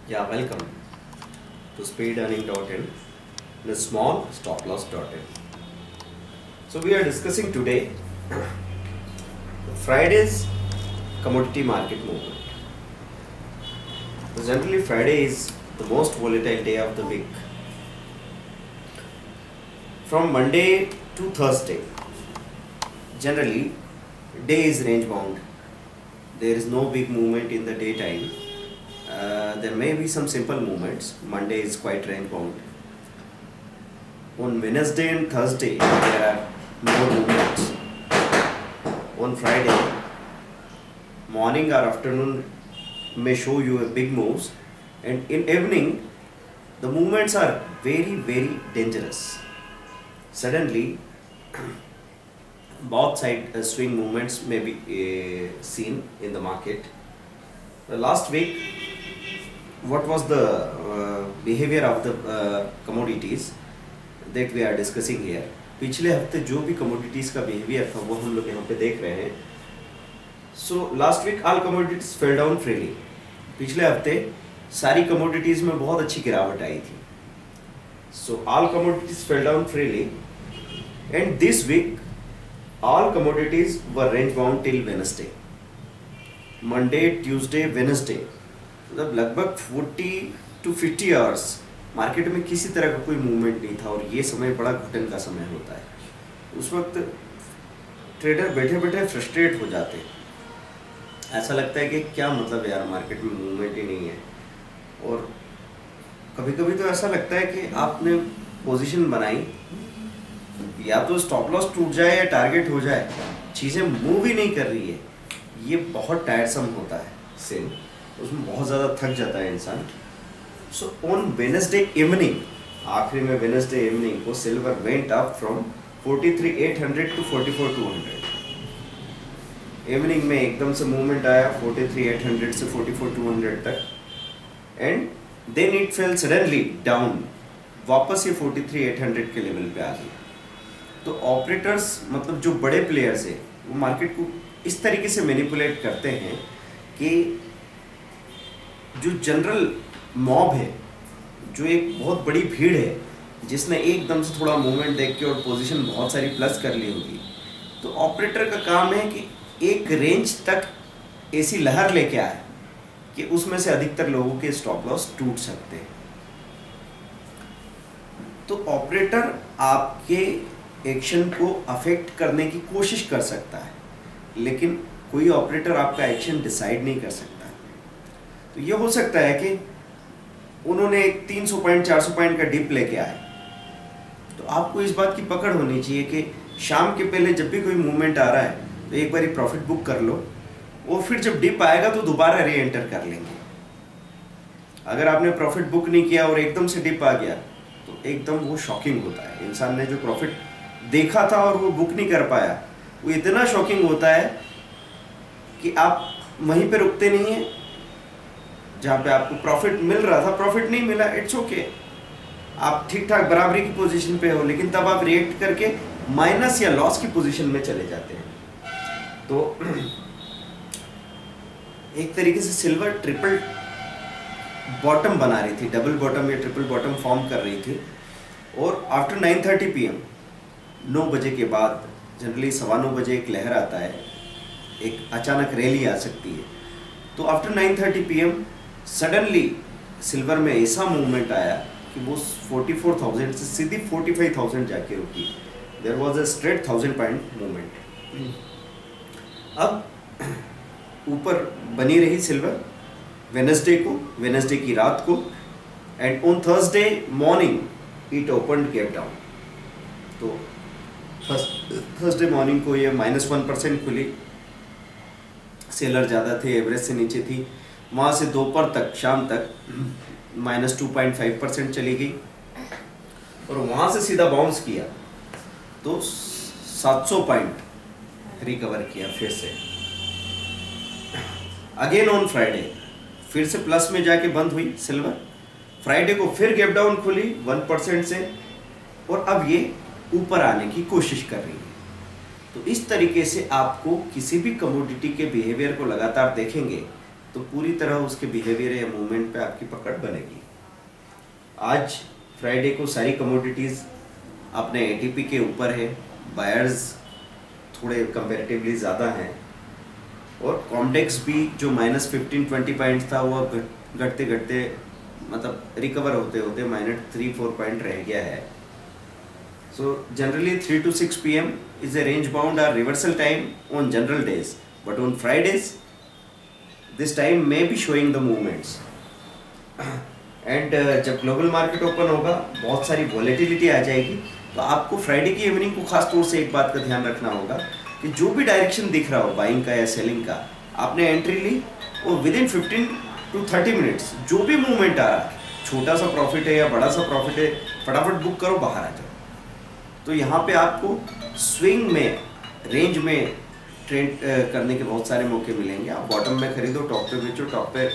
Yeah, welcome to speedearning.in and a small stop-loss.in. So we are discussing today Friday's commodity market movement. So generally Friday is the most volatile day of the week. From Monday to Thursday, generally day is range bound. There is no big movement in the daytime. There may be some simple movements. Monday is quite range bound. On Wednesday and Thursday, there are more movements. On Friday, morning or afternoon may show you a big moves, and in evening, the movements are very dangerous. Suddenly, both side swing movements may be seen in the market. Last week, what was the behavior of the commodities that we are discussing here? पिछले हफ्ते जो भी commodities का behavior था वो हम लोग यहाँ पे देख रहे हैं. So last week all commodities fell down freely. पिछले हफ्ते सारी commodities में बहुत अच्छी गिरावट आई थी. So all commodities fell down freely, and this week all commodities were range bound till Wednesday. Monday, Tuesday, Wednesday, मतलब लगभग 40 to 50 आवर्स मार्केट में किसी तरह का कोई मूवमेंट नहीं था, और ये समय बड़ा घुटन का समय होता है. उस वक्त ट्रेडर बैठे बैठे फ्रस्ट्रेट हो जाते हैं. ऐसा लगता है कि क्या मतलब यार, मार्केट में मूवमेंट ही नहीं है. और कभी कभी तो ऐसा लगता है कि आपने पोजीशन बनाई, या तो स्टॉप लॉस टूट जाए या टारगेट हो जाए, चीज़ें मूव ही नहीं कर रही है. ये बहुत टायरसम होता है सेल, उसमें बहुत ज़्यादा थक जाता है इंसान. सो ऑन वेडनेसडे इवनिंग, आखिरी में वेडनेसडे इवनिंग को silver went up from 43,800 to 44,200. Evening में एकदम से मूवमेंट आया 43,800 से 44,200 तक, and then it fell suddenly down, वापस ये 43,800 के लेवल पे आ गई. तो ऑपरेटर्स, मतलब जो बड़े प्लेयर्स है, वो मार्केट को इस तरीके से मैनिपुलेट करते हैं कि जो जनरल मॉब है, जो एक बहुत बड़ी भीड़ है, जिसने एकदम से थोड़ा मूवमेंट देख के और पोजीशन बहुत सारी प्लस कर ली होगी, तो ऑपरेटर का काम है कि एक रेंज तक ऐसी लहर लेके आए कि उसमें से अधिकतर लोगों के स्टॉप लॉस टूट सकते हैं. तो ऑपरेटर आपके एक्शन को अफेक्ट करने की कोशिश कर सकता है, लेकिन कोई ऑपरेटर आपका एक्शन डिसाइड नहीं कर सकता. तो ये हो सकता है कि उन्होंने एक 300 पॉइंट 400 पॉइंट का डिप लेके आए, तो आपको इस बात की पकड़ होनी चाहिए कि शाम के पहले जब भी कोई मूवमेंट आ रहा है तो एक बारी प्रॉफिट बुक कर लो, और फिर जब डिप आएगा तो दोबारा री एंटर कर लेंगे. अगर आपने प्रॉफिट बुक नहीं किया और एकदम से डिप आ गया तो एकदम वो शॉकिंग होता है. इंसान ने जो प्रॉफिट देखा था और वो बुक नहीं कर पाया, वो इतना शॉकिंग होता है कि आप वहीं पे रुकते नहीं हैं जहाँ पे आपको प्रॉफिट मिल रहा था. प्रॉफिट नहीं मिला, इट्स ओके, आप ठीक ठाक बराबरी की पोजीशन पे हो, लेकिन तब आप रिएक्ट करके माइनस या लॉस की पोजीशन में चले जाते हैं. तो एक तरीके से सिल्वर ट्रिपल बॉटम बना रही थी, डबल बॉटम या ट्रिपल बॉटम फॉर्म कर रही थी. और आफ्टर 9:30 PM, 9 बजे के बाद, जनरली 9:15 बजे एक लहर आता है, एक अचानक रैली आ सकती है. तो आफ्टर 9:30 PM सडनली सिल्वर में ऐसा मूवमेंट आया कि वो 44,000 से सीधी 45,000 जाके रुकी. There was a straight 1,000 point movement. अब ऊपर बनी रही सिल्वर वेडनेसडे की रात को, and on Thursday morning it opened gap down. तो थर्सडे मॉर्निंग को ये -1% खुली. सेलर ज़्यादा थे, एवरेज से नीचे थी. वहाँ से दोपहर तक, शाम तक -2.5% चली गई, और वहाँ से सीधा बाउंस किया तो 700 पॉइंट रिकवर किया फिर से. अगेन ऑन फ्राइडे फिर से प्लस में जाके बंद हुई सिल्वर. फ्राइडे को फिर गैप डाउन खुली 1% से, और अब ये ऊपर आने की कोशिश कर रही है. तो इस तरीके से आपको किसी भी कमोडिटी के बिहेवियर को लगातार देखेंगे तो पूरी तरह उसके बिहेवियर या मूवमेंट पे आपकी पकड़ बनेगी। आज फ्राइडे को सारी कमोडिटीज़ अपने एटीपी के ऊपर है, बायर्स थोड़े कंपैरेटिवली ज़्यादा हैं, और कॉमडेक्स भी जो -15-20 पॉइंट था वो घटते घटते मतलब रिकवर होते होते -3-4 पॉइंट रह गया है। So generally 3 to 6 PM is a range bound or reversal time on general days, but on Fridays this time may be showing the movements. And जब ग्लोबल मार्केट ओपन होगा बहुत सारी वॉलेटिलिटी आ जाएगी, तो आपको फ्राइडे की इवनिंग को खास तौर से एक बात का ध्यान रखना होगा कि जो भी डायरेक्शन दिख रहा हो बाइंग का या सेलिंग का, आपने एंट्री ली और विदिन 15 to 30 मिनट्स जो भी मूवमेंट आ रहा है, छोटा सा प्रॉफिट है या बड़ा सा प्रॉफिट है, फटाफट बुक करो, बाहर आ जाओ। तो यहाँ पे आपको स्विंग में, रेंज में ट्रेड करने के बहुत सारे मौके मिलेंगे। आप बॉटम में खरीदो, टॉप पे बेचो, टॉप पे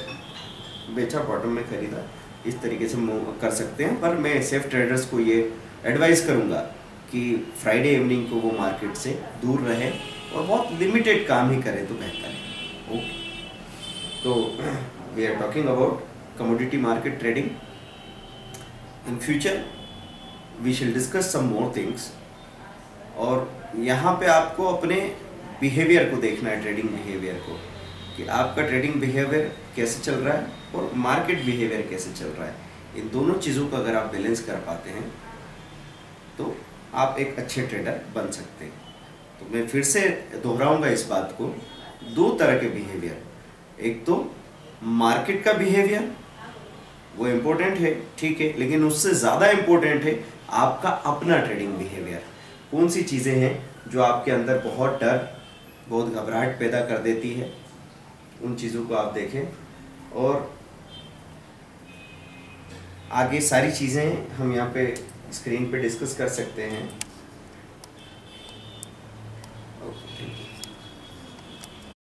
बेचा, बॉटम में खरीदा, इस तरीके से मूव कर सकते हैं। पर मैं सेफ ट्रेडर्स को ये एडवाइस करूँगा कि फ्राइडे इवनिंग को वो मार्केट से दूर रहे और बहुत लिमिटेड काम ही करें तो बेहतर है। ओके, तो we are talking about commodity market trading. In future we shall discuss some more things, और यहाँ पे आपको अपने बिहेवियर को देखना है, ट्रेडिंग बिहेवियर को, कि आपका ट्रेडिंग बिहेवियर कैसे चल रहा है और मार्केट बिहेवियर कैसे चल रहा है। इन दोनों चीज़ों को अगर आप बैलेंस कर पाते हैं तो आप एक अच्छे ट्रेडर बन सकते हैं। तो मैं फिर से दोहराऊंगा इस बात को, दो तरह के बिहेवियर, एक तो मार्केट का बिहेवियर, वो इम्पोर्टेंट है, ठीक है, लेकिन उससे ज़्यादा इम्पोर्टेंट है आपका अपना ट्रेडिंग बिहेवियर। कौन सी चीज़ें हैं जो आपके अंदर बहुत डर, बहुत घबराहट पैदा कर देती है, उन चीज़ों को आप देखें। और आगे सारी चीज़ें हम यहाँ पे स्क्रीन पे डिस्कस कर सकते हैं।